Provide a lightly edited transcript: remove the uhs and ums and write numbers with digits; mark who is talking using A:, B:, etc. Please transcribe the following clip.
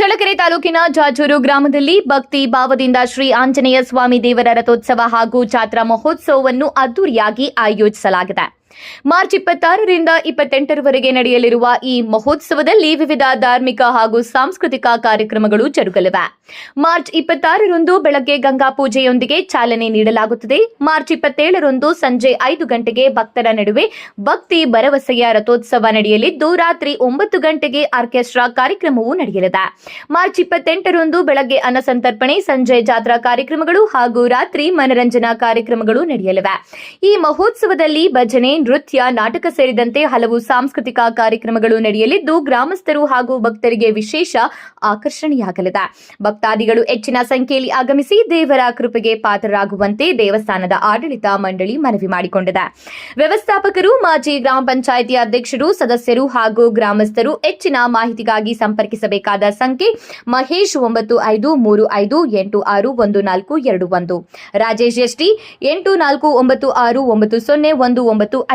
A: ಚಳ್ಳಕೆರೆ ತಾಲೂಕಿನ ಜಾಜೂರು ಗ್ರಾಮದಲ್ಲಿ ಭಕ್ತಿ ಭಾವದಿಂದ ಶ್ರೀ ಆಂಜನೇಯ ಸ್ವಾಮಿ ದೇವರ ರಥೋತ್ಸವ ಹಾಗೂ ಜಾತ್ರಾ ಮಹೋತ್ಸವವನ್ನು ಅದ್ದೂರಿಯಾಗಿ ಆಯೋಜಿಸಲಾಗಿದೆ. ಮಾರ್ಚ್ 26ರಿಂದ 28ರವರೆಗೆ ನಡೆಯಲಿರುವ ಈ ಮಹೋತ್ಸವದಲ್ಲಿ ವಿವಿಧ ಧಾರ್ಮಿಕ ಹಾಗೂ ಸಾಂಸ್ಕೃತಿಕ ಕಾರ್ಯಕ್ರಮಗಳು ಜರುಗಲಿವೆ. ಮಾರ್ಚ್ 26ರಂದು ಬೆಳಗ್ಗೆ ಗಂಗಾ ಪೂಜೆಯೊಂದಿಗೆ ಚಾಲನೆ ನೀಡಲಾಗುತ್ತದೆ. ಮಾರ್ಚ್ 27ರಂದು ಸಂಜೆ 5 ಗಂಟೆಗೆ ಭಕ್ತರ ನಡುವೆ ಭಕ್ತಿ ಭರವಸೆಯ ರಥೋತ್ಸವ ನಡೆಯಲಿದ್ದು ರಾತ್ರಿ 9 ಗಂಟೆಗೆ ಆರ್ಕೆಸ್ಟ್ರಾ ಕಾರ್ಯಕ್ರಮವೂ ನಡೆಯಲಿದೆ. ಮಾರ್ಚ್ 28ರಂದು ಬೆಳಗ್ಗೆ ಅನ್ನಸಂತರ್ಪಣೆ, ಸಂಜೆ ಜಾತ್ರಾ ಕಾರ್ಯಕ್ರಮಗಳು ಹಾಗೂ ರಾತ್ರಿ ಮನರಂಜನಾ ಕಾರ್ಯಕ್ರಮಗಳು ನಡೆಯಲಿವೆ. ಈ ಮಹೋತ್ಸವದಲ್ಲಿ ಭಜನೆ, ನೃತ್ಯ, ನಾಟಕ ಸೇರಿದಂತೆ ಹಲವು ಸಾಂಸ್ಕೃತಿಕ ಕಾರ್ಯಕ್ರಮಗಳು ನಡೆಯಲಿದ್ದು ಗ್ರಾಮಸ್ಥರು ಹಾಗೂ ಭಕ್ತರಿಗೆ ವಿಶೇಷ ಆಕರ್ಷಣೆಯಾಗಲಿದೆ. ಭಕ್ತಾದಿಗಳು ಹೆಚ್ಚಿನ ಸಂಖ್ಯೆಯಲ್ಲಿ ಆಗಮಿಸಿ ದೇವರ ಕೃಪೆಗೆ ಪಾತ್ರರಾಗುವಂತೆ ದೇವಸ್ಥಾನದ ಆಡಳಿತ ಮಂಡಳಿ ಮನವಿ ಮಾಡಿಕೊಂಡಿದೆ. ವ್ಯವಸ್ಥಾಪಕರು, ಮಾಜಿ ಗ್ರಾಮ ಪಂಚಾಯಿತಿ ಅಧ್ಯಕ್ಷರು, ಸದಸ್ಯರು ಹಾಗೂ ಗ್ರಾಮಸ್ಥರು ಹೆಚ್ಚಿನ ಮಾಹಿತಿಗಾಗಿ ಸಂಪರ್ಕಿಸಬೇಕಾದ ಸಂಖ್ಯೆ ಮಹೇಶ್ 9535861421, ರಾಜೇಶ್ ಎಸ್ಟಿ 8496901995.